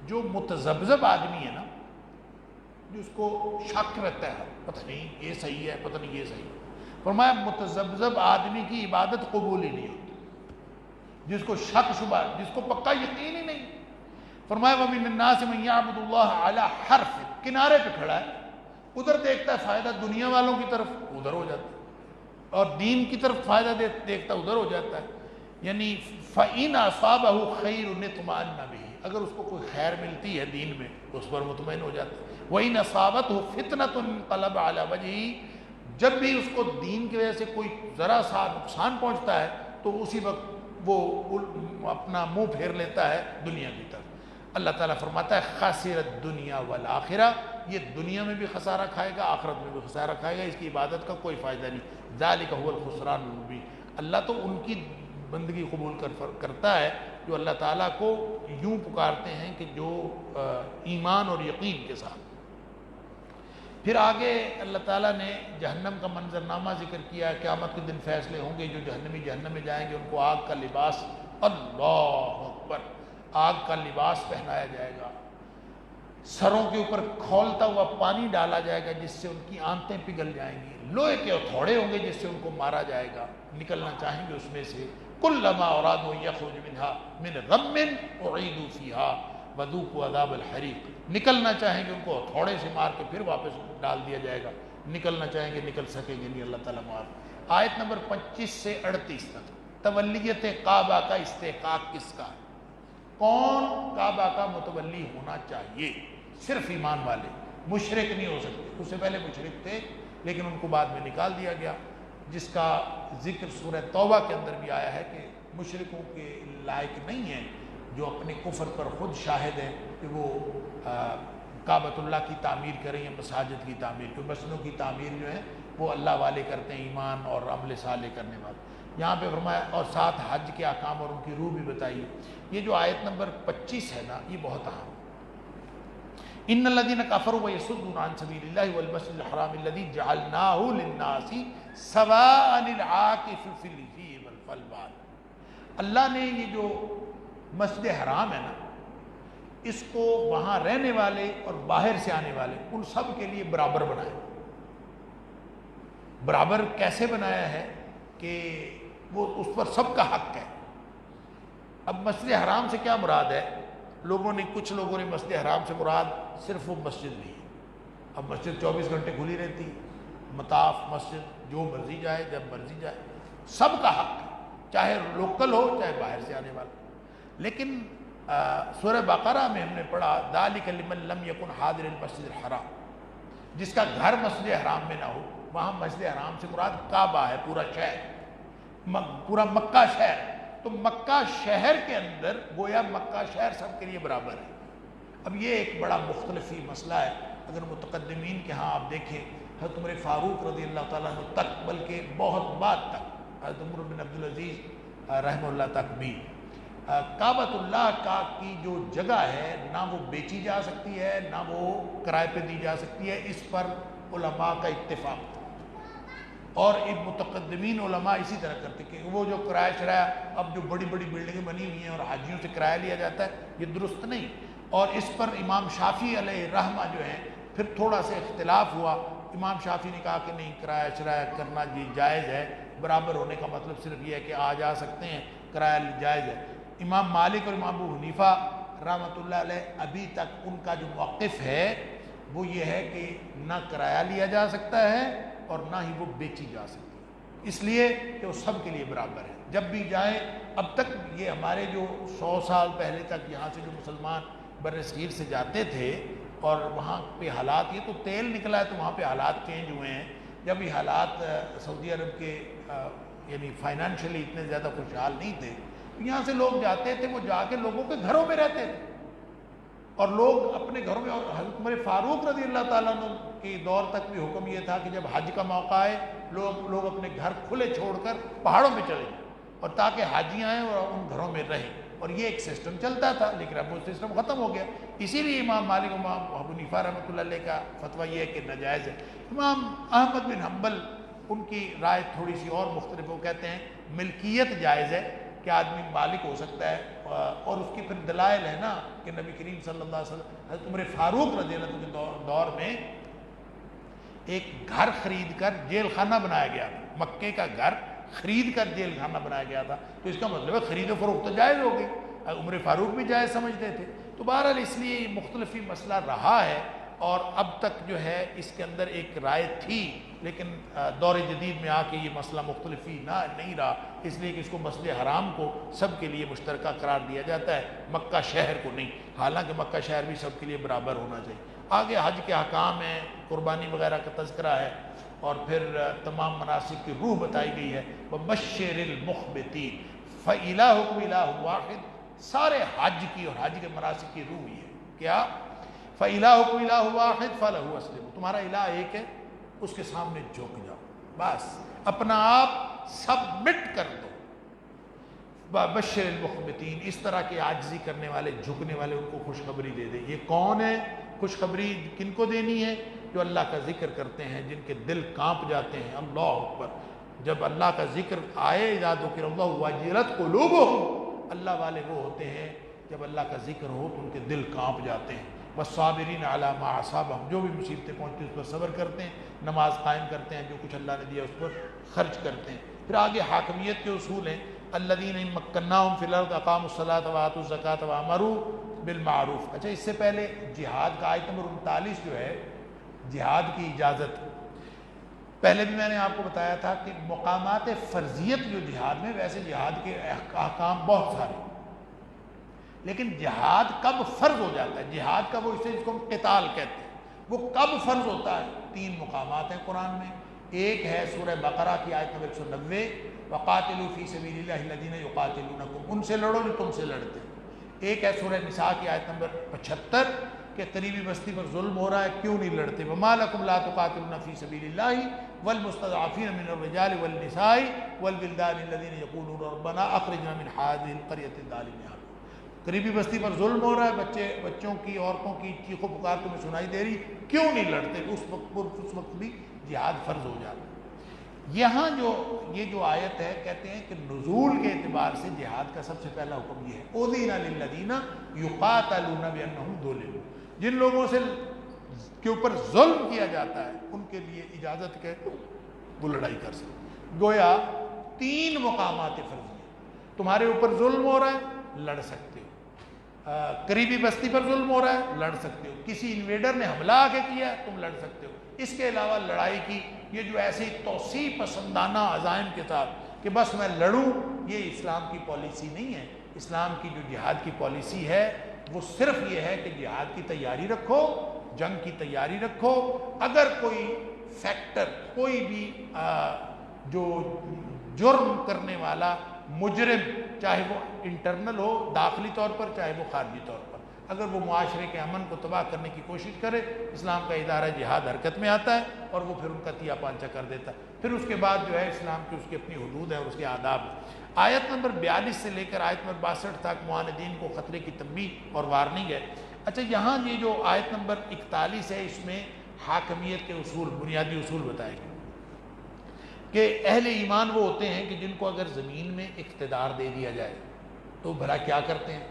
Speaker 1: جو متذبذب آدمی ہے نا، جس کو شک رہتا ہے پتہ نہیں یہ صحیح ہے، پتہ نہیں یہ صحیح ہے، فرمایا متذبذب آدمی کی عبادت قبول ہی نہیں ہوتی، جس کو شک شبہ، جس کو پکا یقین ہی نہیں۔ فرمایا وَمِنَ النَّاسِ مَن يَعْبُدُ اللَّهَ عَلَى حَرْفٍ، کنارے پہ کھڑا ہے، ادھر دیکھتا ہے فائدہ دنیا والوں کی طرف، ادھر ہو جاتا ہے، اور دین کی طرف فائدہ دیکھتا ادھر ہو جاتا ہے۔ یعنی فَإِنْ أَصَابَهُ خَيْرٌ اطْمَأَنَّ بِهِ، اگر اس کو کوئی خیر ملتی ہے دین میں تو اس پر مطمئن ہو جاتا ہے۔ وَإِنْ أَصَابَتْهُ فِتْنَةٌ انقلب عَلَى وَجْهِهِ، جب بھی اس کو دین کی وجہ سے کوئی ذرا سا نقصان پہنچتا ہے تو اسی وقت وہ اپنا منہ پھیر لیتا ہے دنیا کی طرف۔ اللہ تعالیٰ فرماتا ہے خاسر الدنیا والآخرہ، یہ دنیا میں بھی خسارہ کھائے گا، آخرت میں بھی خسارہ کھائے گا، اس کی عبادت کا کوئی فائدہ نہیں۔ ذالک هو الخسران المبین، اللہ تو ان کی بندگی قبول کرتا ہے جو اللہ تعالیٰ کو یوں پکارتے ہیں کہ جو ایمان اور یقین کے ساتھ۔ پھر آگے اللہ تعالیٰ نے جہنم کا منظرنامہ ذکر کیا، قیامت کے دن فیصلے ہوں گے، جو جہنمی جہنم میں جائیں گے ان کو آگ کا لباس، اللہ اکبر، آگ کا لباس پہنایا جائے گا، سروں کے اوپر کھولتا ہوا پانی ڈالا جائے گا جس سے ان کی آنتیں پگھل جائیں گی، لوہے کے ہتھوڑے ہوں گے جس سے ان کو مارا جائے گا، نکلنا چاہیں گے اس میں سے، کلما ارادوا ان یخرجوا منها من غم اعیدوا فیها وذوقوا عذاب الحریق، نکلنا چاہیں گے ان کو ہتھوڑے سے مار کے پھر واپس ڈال دیا جائے گا، نکلنا چاہیں گے نکل سکیں گے نہیں، اللہ تعالیٰ معاف۔ آیت نمبر 25 سے 38 تک تولیت کعبہ کا استحقاق کس کا ہے؟ کون کعبہ کا متولی ہونا چاہیے؟ صرف ایمان والے، مشرک نہیں ہو سکتے، اس سے پہلے مشرک تھے لیکن ان کو بعد میں نکال دیا گیا، جس کا ذکر سورہ توبہ کے اندر بھی آیا ہے کہ مشرکوں کے لائق نہیں ہیں جو اپنے کفر پر خود شاہد ہیں کہ وہ کعبۃ اللہ کی تعمیر کریں یا مساجد کی تعمیر، کیونکہ مسجدوں کی تعمیر جو ہے وہ اللہ والے کرتے ہیں، ایمان اور عمل صالح کرنے والے۔ یہاں پہ فرمایا اور ساتھ حج کے احکام اور ان کی روح بھی بتائی۔ یہ جو آیت نمبر 25 ہے نا، یہ بہت اہم۔ ان الذين كفروا ويصدون عن سبيل الله والمسجد الحرام الذي جعلناه للناس سواء العاكف فيه والباد، اللہ نے یہ جو مسجد حرام ہے نا، اس کو وہاں رہنے والے اور باہر سے آنے والے ان سب کے لیے برابر بنایا۔ برابر کیسے بنایا ہے کہ وہ اس پر سب کا حق ہے۔ اب مسجد حرام سے کیا مراد ہے؟ کچھ لوگوں نے مسجد حرام سے مراد صرف وہ مسجد نہیں ہے۔ اب مسجد 24 گھنٹے کھلی رہتی، مطاف مسجد جو مرضی جائے جب مرضی جائے، سب کا حق ہے، چاہے لوکل ہو چاہے باہر سے آنے والا۔ لیکن سورہ بقرہ میں ہم نے پڑھا ذالک لمن لم یکن حاضر المسجد الحرام، جس کا گھر مسجد حرام میں نہ ہو، وہاں مسجد حرام سے مراد کعبہ ہے، پورا شہر، پورا مکہ شہر۔ تو مکہ شہر کے اندر گویا مکہ شہر سب کے لیے برابر ہے۔ اب یہ ایک بڑا مختلفی مسئلہ ہے، اگر متقدمین کے ہاں آپ دیکھیں حضرت عمر فاروق رضی اللہ تعالیٰ عنہ تک، بلکہ بہت بعد تک حضرت عمر بن عبدالعزیز رحمہ اللہ تک بھی کعبۃ اللہ کا کی جو جگہ ہے نہ وہ بیچی جا سکتی ہے نہ وہ کرائے پہ دی جا سکتی ہے، اس پر علماء کا اتفاق تھا۔ اور ایک متقدمین علماء اسی طرح کرتے کہ وہ جو کرایہ شرایہ اب جو بڑی بڑی بلڈنگیں بنی ہوئی ہیں اور حاجیوں سے کرایہ لیا جاتا ہے، یہ درست نہیں۔ اور اس پر امام شافعی علیہ رحمہ جو ہیں پھر تھوڑا سا اختلاف ہوا، امام شافعی نے کہا کہ نہیں، کرایہ شرایہ کرنا جی جائز ہے، برابر ہونے کا مطلب صرف یہ ہے کہ آ جا سکتے ہیں، کرایہ جائز ہے۔ امام مالک اور امام ابو حنیفہ رحمۃ اللہ علیہ ابھی تک ان کا جو موقف ہے وہ یہ ہے کہ نہ کرایہ لیا جا سکتا ہے اور نہ ہی وہ بیچی جا سکتی ہے، اس لیے کہ وہ سب کے لیے برابر ہے۔ جب بھی جائیں، اب تک یہ ہمارے جو 100 سال پہلے تک یہاں سے جو مسلمان بر صغیر سے جاتے تھے اور وہاں پہ حالات، یہ تو تیل نکلا ہے تو وہاں پہ حالات چینج ہوئے ہیں۔ جب یہ حالات سعودی عرب کے یعنی فائنینشلی اتنے زیادہ خوشحال نہیں تھے، یہاں سے لوگ جاتے تھے، وہ جا کے لوگوں کے گھروں میں رہتے تھے اور لوگ اپنے گھروں میں۔ اور حضرت عمر فاروق رضی اللہ تعالیٰ عنہ کے دور تک بھی حکم یہ تھا کہ جب حج کا موقع آئے لوگ اپنے گھر کھلے چھوڑ کر پہاڑوں پہ چلے جائیں اور تاکہ حاجی آئیں اور ان گھروں میں رہیں، اور یہ ایک سسٹم چلتا تھا، لیکن اب وہ سسٹم ختم ہو گیا۔ اسی لیے امام مالک امام ابو حنیفہ رحمۃ اللہ علیہ کا فتویٰ یہ ہے کہ ناجائز ہے۔ امام احمد بن حنبل ان کی رائے تھوڑی سی اور مختلف، وہ کہتے ہیں ملکیت جائز ہے کہ آدمی مالک ہو سکتا ہے، اور اس کی پھر دلائل ہے نا کہ نبی کریم صلی اللہ علیہ وسلم حضرت عمر فاروق رضی اللہ عنہ کے دور میں ایک گھر خرید کر جیل خانہ بنایا گیا تھا، مکے کا گھر خرید کر جیل خانہ بنایا گیا تھا، تو اس کا مطلب ہے خرید و فروخت تو جائز ہو گئی، عمر فاروق بھی جائز سمجھتے تھے۔ تو بہرحال اس لیے یہ مختلف مسئلہ رہا ہے، اور اب تک جو ہے اس کے اندر ایک رائے تھی، لیکن دور جدید میں آ کے یہ مسئلہ مختلفی نہیں رہا، اس لیے کہ اس کو مسجد حرام کو سب کے لیے مشترکہ قرار دیا جاتا ہے، مکہ شہر کو نہیں، حالانکہ مکہ شہر بھی سب کے لیے برابر ہونا چاہیے۔ آگے حج کے احکام ہیں، قربانی وغیرہ کا تذکرہ ہے، اور پھر تمام مناسک کی روح بتائی گئی ہے۔ وَبَشِّرِ الْمُخْبِتِينَ فَإِلَٰهُكُمْ إِلَٰهٌ وَاحِدٌ، سارے حج کی اور حج کے مناسک کی روح یہ ہے کیا؟ فَإِلَٰهُكُمْ إِلَٰهٌ وَاحِدٌ فَلَهُ أَسْلِمُوا، تمہارا الہ ایک ہے، اس کے سامنے جھک جاؤ، بس اپنا آپ سبمٹ کر دو۔ بشر المخبتین، اس طرح کے عاجزی کرنے والے، جھکنے والے، ان کو خوشخبری دے دے۔ یہ کون ہے؟ خوشخبری کن کو دینی ہے؟ جو اللہ کا ذکر کرتے ہیں، جن کے دل کانپ جاتے ہیں۔ اللہ اکبر، جب اللہ کا ذکر آئے، اذا ذکر اللہ وجلت قلوبہم، اللہ والے وہ ہوتے ہیں جب اللہ کا ذکر ہو تو ان کے دل کانپ جاتے ہیں۔ والصابرین علی ما اصابہم، جو بھی مصیبتیں پہنچتی ہیں اس پر صبر کرتے ہیں، نماز قائم کرتے ہیں، جو کچھ اللہ نے دیا اس پر خرچ کرتے ہیں۔ پھر آگے حاکمیت کے اصول ہیں، الذین ان مکناہم فی الارض اقاموا الصلاۃ وآتوا الزکاۃ وامروا بالمعروف۔ اچھا، اس سے پہلے جہاد کا آیت نمبر 39 جو ہے، جہاد کی اجازت، پہلے بھی میں نے آپ کو بتایا تھا کہ مقامات فرضیت جو جہاد میں، ویسے جہاد کے احکام بہت سارے، لیکن جہاد کب فرض ہو جاتا ہے، جہاد کا وہ اسے جس کو ہم قتال کہتے ہیں، وہ کب فرض ہوتا ہے؟ 3 مقامات ہیں قرآن میں۔ ایک ہے سورہ بقرہ کی آیت نمبر 190، وَقَاتِلُوا فِي سَبِيلِ اللَّهِ الَّذِينَ يُقَاتِلُونَكُمْ، ان سے لڑو جو تم سے لڑتے ہیں۔ ایک ہے سورہ نساء کی آیت نمبر 75 کہ قریبی بستی پر ظلم ہو رہا ہے، کیوں نہیں لڑتے؟ وَمَا لَكُمْ لَا تُقَاتِلُونَ فِي سَبِيلِ اللَّهِ وَالْمُسْتَضْعَفِينَ مِنَ الرِّجَالِ وَالنِّسَاءِ وَالْوِلْدَانِ الَّذِينَ يَقُولُونَ رَبَّنَا أَخْرِجْنَا مِنْ هَٰذِهِ الْقَرْيَةِ الظَّالِمِ أَهْلُهَا۔ قریبی بستی پر ظلم ہو رہا ہے، بچوں کی، عورتوں کی چیخ و پکار تمہیں سنائی دے رہی، کیوں نہیں لڑتے؟ اس وقت بھی جہاد فرض ہو جاتا ہے۔ یہاں یہ جو آیت ہے، کہتے ہیں کہ نزول کے اعتبار سے جہاد کا سب سے پہلا حکم یہ ہے، أُذِنَ لِلَّذِينَ يُقَاتَلُونَ بِأَنَّهُمْ ظُلِمُوا، جن لوگوں سے کے اوپر ظلم کیا جاتا ہے ان کے لیے اجازت ہے وہ لڑائی کر سکتے۔ گویا 3 مقامات فرضیہ، تمہارے اوپر ظلم ہو رہا ہے، لڑ سکتے ہو، قریبی بستی پر ظلم ہو رہا ہے، لڑ سکتے ہو، کسی انویڈر نے حملہ آ کے کیا ہے، تم لڑ سکتے ہو۔ اس کے علاوہ لڑائی کی یہ جو ایسی توسیع پسندانہ عزائم کے ساتھ کہ بس میں لڑوں، یہ اسلام کی پالیسی نہیں ہے۔ اسلام کی جو جہاد کی پالیسی ہے وہ صرف یہ ہے کہ جہاد کی تیاری رکھو، جنگ کی تیاری رکھو، اگر کوئی فیکٹر، کوئی بھی جو جرم کرنے والا مجرم، چاہے وہ انٹرنل ہو، داخلی طور پر، چاہے وہ خارجی طور پر، اگر وہ معاشرے کے امن کو تباہ کرنے کی کوشش کرے، اسلام کا ادارہ جہاد حرکت میں آتا ہے اور وہ پھر ان کا تیا پانچہ کر دیتا ہے۔ پھر اس کے بعد جو ہے اسلام کی اس کی اپنی حدود ہے اور اس کے آداب ہیں۔ آیت نمبر 42 سے لے کر آیت نمبر 62 تک معاندین کو خطرے کی تنبیہ اور وارننگ ہے۔ اچھا، یہاں یہ جو آیت نمبر 41 ہے، اس میں حاکمیت کے اصول، بنیادی اصول بتائے گئے کہ اہل ایمان وہ ہوتے ہیں کہ جن کو اگر زمین میں اقتدار دے دیا جائے تو بھلا کیا کرتے ہیں؟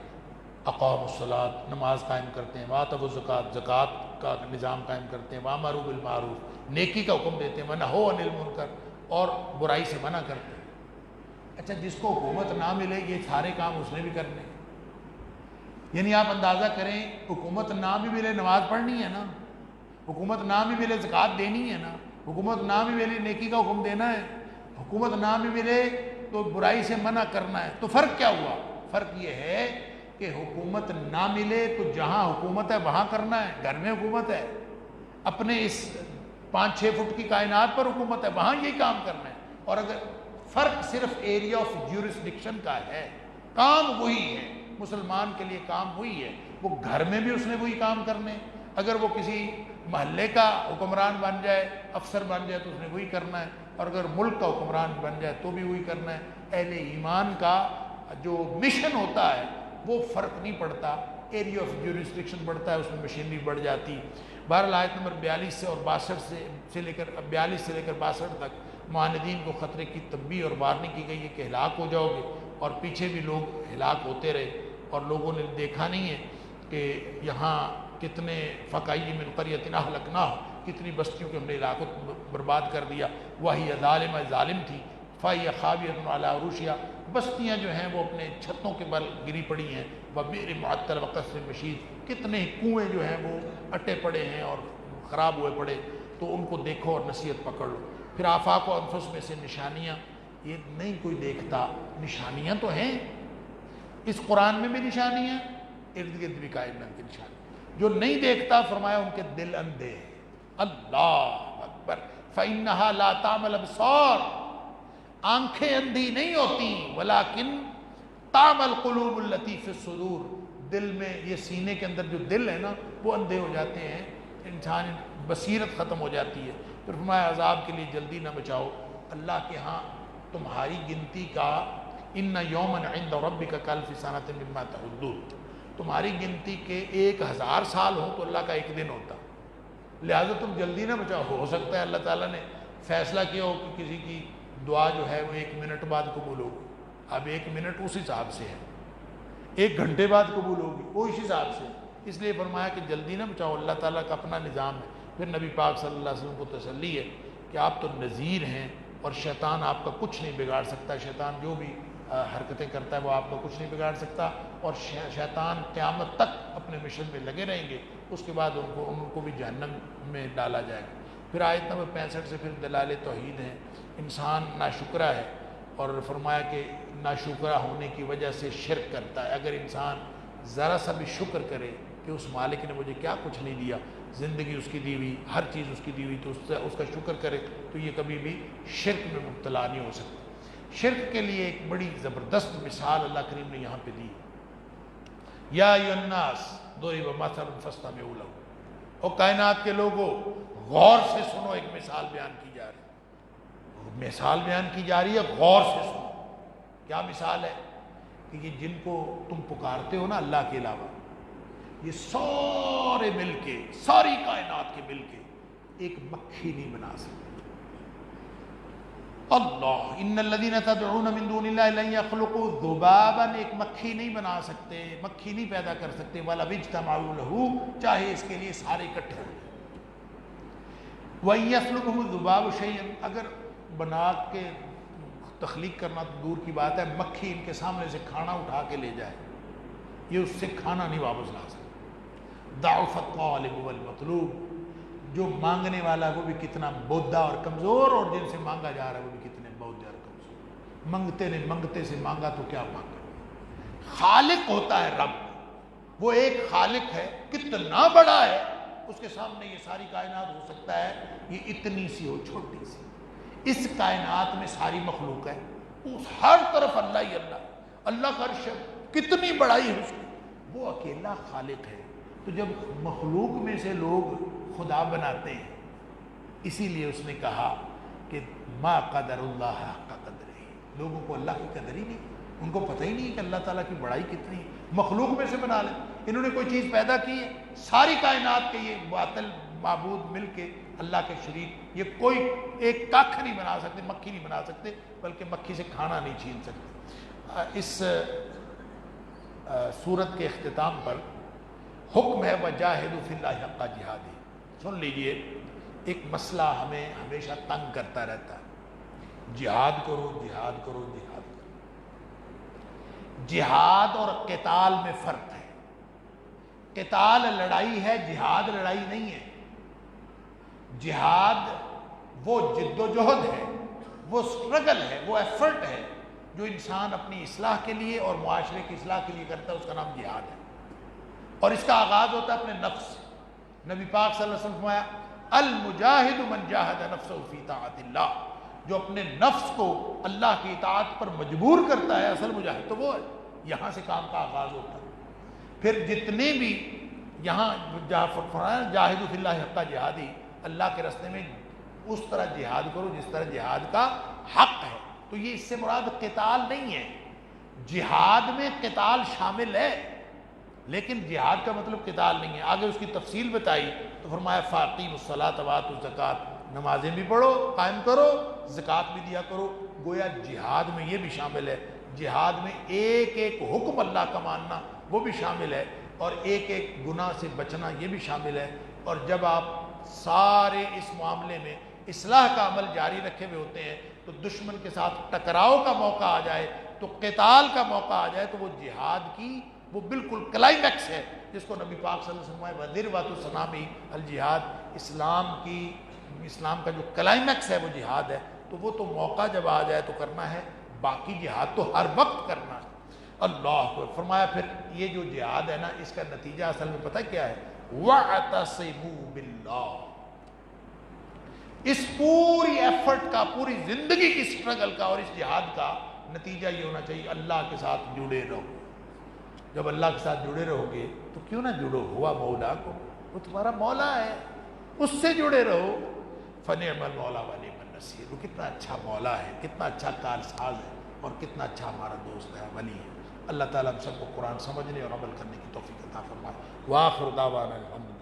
Speaker 1: اقاموا الصلاۃ، نماز قائم کرتے ہیں، وآتوا الزکوٰۃ، زکوٰۃ کا نظام قائم کرتے ہیں، وامروا بالمعروف، نیکی کا حکم دیتے ہیں، ونہوا عن المنکر، اور برائی سے منع کرتے ہیں۔ اچھا، جس کو حکومت نہ ملے یہ سارے کام اس نے بھی کرنے ہیں، یعنی آپ اندازہ کریں، حکومت نہ بھی ملے نماز پڑھنی ہے نا، حکومت نہ بھی ملے زکوٰۃ دینی ہے نا، حکومت نہ بھی ملے نیکی کا حکم دینا ہے، حکومت نہ بھی ملے تو برائی سے منع کرنا ہے۔ تو فرق کیا ہوا؟ فرق یہ ہے کہ حکومت نہ ملے تو جہاں حکومت ہے وہاں کرنا ہے، گھر میں حکومت ہے، اپنے اس 5-6 فٹ کی کائنات پر حکومت ہے، وہاں یہی کام کرنا ہے۔ اور اگر فرق صرف ایریا آف جیورسڈکشن کا ہے، کام وہی ہے، مسلمان کے لیے کام وہی ہے، وہ گھر میں بھی اس نے وہی کام کرنے، اگر وہ کسی محلے کا حکمران بن جائے، افسر بن جائے تو اس نے وہی کرنا ہے، اور اگر ملک کا حکمران بن جائے تو بھی وہی کرنا ہے۔ اہل ایمان کا جو مشن ہوتا ہے وہ فرق نہیں پڑتا، ایریا آف جورسڈکشن بڑھتا ہے، اس میں مشینری بڑھ جاتی۔ بہرحال آیت نمبر 42 سے اور 62 سے لے کر 62 تک معاندین کو خطرے کی تنبیہ اور وارننگ کی گئی ہے کہ ہلاک ہو جاؤ گے، اور پیچھے بھی لوگ ہلاک ہوتے رہے، اور لوگوں نے دیکھا نہیں ہے کہ یہاں کتنے فقائی من قریۃ اہلکناہا، کتنی بستیوں کے ہم نے علاقوں برباد کر دیا، وہی ظالمہ ظالم تھی، فہی خاویۃ علی عروشہا، بستیاں جو ہیں وہ اپنے چھتوں کے بل گری پڑی ہیں، وبئر معطل وقصر مشید، کتنے کنویں جو ہیں وہ اٹے پڑے ہیں اور خراب ہوئے پڑے، تو ان کو دیکھو اور نصیحت پکڑ لو۔ پھر آفاق و انفس میں سے نشانیاں، یہ نہیں کوئی دیکھتا، نشانیاں تو ہیں، اس قرآن میں بھی نشانیاں، ارد گرد بھی کائنات کی نشانی۔ جو نہیں دیکھتا فرمایا ان کے دل اندھے ہیں۔ اللہ اکبر، فإنها لا تعمى الأبصار، آنکھیں اندھی نہیں ہوتی، ولیکن تعمى القلوب التي في الصدور، دل میں، یہ سینے کے اندر جو دل ہے نا وہ اندھے ہو جاتے ہیں، انسان بصیرت ختم ہو جاتی ہے۔ پھر فرمایا عذاب کے لیے جلدی نہ بچاؤ، اللہ کے ہاں تمہاری گنتی کا ان یوما عند ربک کالف سنۃ مما تعدون، تمہاری گنتی کے 1000 سال ہو تو اللہ کا ایک دن ہوتا، لہٰذا تم جلدی نہ بچاؤ۔ ہو سکتا ہے اللہ تعالیٰ نے فیصلہ کیا ہو کہ کسی کی دعا جو ہے وہ 1 منٹ بعد قبول ہوگی، اب 1 منٹ اس حساب سے ہے، 1 گھنٹے بعد قبول ہوگی وہ اس حساب سے، اس لیے فرمایا کہ جلدی نہ بچاؤ، اللہ تعالیٰ کا اپنا نظام ہے۔ پھر نبی پاک صلی اللہ علیہ وسلم کو تسلی ہے کہ آپ تو نذیر ہیں اور شیطان آپ کا کچھ نہیں بگاڑ سکتا، شیطان جو بھی حرکتیں کرتا ہے وہ آپ کا کچھ نہیں بگاڑ سکتا، اور شیطان قیامت تک اپنے مشن میں لگے رہیں گے، اس کے بعد ان کو بھی جہنم میں ڈالا جائے گا۔ پھر آیت نمبر 65 سے پھر دلائل توحید ہیں، انسان ناشکرا ہے، اور فرمایا کہ ناشکرا ہونے کی وجہ سے شرک کرتا ہے۔ اگر انسان ذرا سا بھی شکر کرے کہ اس مالک نے مجھے کیا کچھ نہیں دیا، زندگی اس کی دی ہوئی، ہر چیز اس کی دی ہوئی، تو اس کا شکر کرے تو یہ کبھی بھی شرک میں مبتلا نہیں ہو سکتا۔ شرک کے لیے ایک بڑی زبردست مثال اللہ کریم نے یہاں پہ دی، یا ایھا الناس ضرب مثل فاستمعوا لہ، اور کائنات کے لوگوں غور سے سنو، ایک مثال بیان کی جا رہی ہے، مثال بیان کی جا رہی ہے، غور سے سنو۔ کیا مثال ہے؟ کہ یہ جن کو تم پکارتے ہو نا اللہ کے علاوہ، یہ سارے مل کے، ساری کائنات کے مل کے ایک مکھی نہیں بنا سکتے۔ اللہ ان الذین تدعون من دون اللہ لن یخلقوا ذبابا، ایک مکھی نہیں بنا سکتے، مکھی نہیں پیدا کر سکتے، وَلَوِ اجْتَمَعُوا لَهُ، چاہے اس کے لیے سارے اکٹھے ہو جائیں۔ وَإِن يَسْلُبْهُمُ الذُّبَابُ شَيْئًا، اگر بنا کے تخلیق کرنا تو دور کی بات ہے، مکھی ان کے سامنے سے کھانا اٹھا کے لے جائے، یہ اس سے کھانا نہیں واپس لا سکتے۔ ضعف الطالب والمطلوب، جو مانگنے والا وہ بھی کتنا بودھا اور کمزور، اور جن سے مانگا جا رہا ہے وہ بھی کتنے بودھے اور کمزور، منگتے نے منگتے سے مانگا تو کیا مانگا۔ خالق ہوتا ہے رب، وہ ایک خالق ہے، کتنا بڑا ہے، اس کے سامنے یہ ساری کائنات ہو سکتا ہے یہ اتنی سی ہو، چھوٹی سی، اس کائنات میں ساری مخلوق ہے، اس ہر طرف اللہ ہی اللہ، اللہ کا عرش کتنی بڑائی ہے اس کی، وہ اکیلا خالق ہے۔ تو جب مخلوق میں سے لوگ خدا بناتے ہیں، اسی لیے اس نے کہا کہ ما قدر اللہ حق قدرہ، لوگوں کو اللہ کی قدر ہی نہیں، ان کو پتہ ہی نہیں کہ اللہ تعالیٰ کی بڑائی کتنی ہے۔ مخلوق میں سے بنا لیں، انہوں نے کوئی چیز پیدا کی ہے، ساری کائنات کے یہ باطل معبود مل کے اللہ کے شریک، یہ کوئی ایک کاکھ نہیں بنا سکتے، مکھی نہیں بنا سکتے، بلکہ مکھی سے کھانا نہیں چھین سکتے۔ اس سورت کے اختتام پر حکم ہے وَجَاهِدُوا فِي اللَّهِ حَقَّ جِهَادِهِ، سن لیجئے، ایک مسئلہ ہمیں ہمیشہ تنگ کرتا رہتا ہے، جہاد کرو جہاد کرو جہاد کرو۔ جہاد اور قتال میں فرق ہے، قتال لڑائی ہے، جہاد لڑائی نہیں ہے۔ جہاد وہ جد و جہد ہے، وہ سٹرگل ہے، وہ ایفرٹ ہے جو انسان اپنی اصلاح کے لیے اور معاشرے کی اصلاح کے لیے کرتا ہے، اس کا نام جہاد ہے، اور اس کا آغاز ہوتا ہے اپنے نفس سے۔ نبی پاک صلی اللہ علیہ وسلم فرمایا المجاہد من جاہد نفسہ فی طاعت اللہ، جو اپنے نفس کو اللہ کی اطاعت پر مجبور کرتا ہے، اصل مجاہد تو وہ ہے۔ یہاں سے کام کا آغاز ہوتا ہے۔ پھر جتنے بھی یہاں جہاں فرمایا جاہدوا فی اللہ حق جہادی، اللہ کے راستے میں اس طرح جہاد کرو جس طرح جہاد کا حق ہے۔ تو یہ اس سے مراد قتال نہیں ہے، جہاد میں قتال شامل ہے لیکن جہاد کا مطلب قتال نہیں ہے۔ آگے اس کی تفصیل بتائی تو فرمایا فاقیموا الصلاۃ وآتوا الزکوٰۃ، نمازیں بھی پڑھو، قائم کرو، زکوٰۃ بھی دیا کرو۔ گویا جہاد میں یہ بھی شامل ہے، جہاد میں ایک ایک حکم اللہ کا ماننا وہ بھی شامل ہے، اور ایک ایک گناہ سے بچنا یہ بھی شامل ہے۔ اور جب آپ سارے اس معاملے میں اصلاح کا عمل جاری رکھے ہوئے ہوتے ہیں تو دشمن کے ساتھ ٹکراؤ کا موقع آ جائے، تو قتال کا موقع آ جائے، تو وہ جہاد کی وہ بالکل کلائمیکس ہے جس کو نبی پاک صلی اللہ علیہ وسلم نے وَذِرْوَةُ سَنَامِهِ الجہاد، اسلام کا جو کلائمیکس ہے وہ جہاد ہے۔ تو وہ تو موقع جب آ جائے تو کرنا ہے، باقی جہاد تو ہر وقت کرنا ہے۔ اللہ کو فرمایا پھر یہ جو جہاد ہے نا، اس کا نتیجہ اصل میں پتہ کیا ہے؟ وَاعْتَصِمُوا بِاللَّهِ، اس پوری ایفرٹ کا، پوری زندگی کی سٹرگل کا اور اس جہاد کا نتیجہ یہ ہونا چاہیے اللہ کے ساتھ جڑے رہو۔ جب اللہ کے ساتھ جڑے رہو گے تو کیوں نہ جڑو، ہوا مولا کو، وہ تمہارا مولا ہے، اس سے جڑے رہو۔ فنعم المولا ونعم النصیر، وہ کتنا اچھا مولا ہے، کتنا اچھا کارساز ہے، اور کتنا اچھا ہمارا دوست ہے، ولی ہے۔ اللہ تعالیٰ ہم سب کو قرآن سمجھنے اور عمل کرنے کی توفیق عطا فرمائے۔ وآخر دعوانا الحمد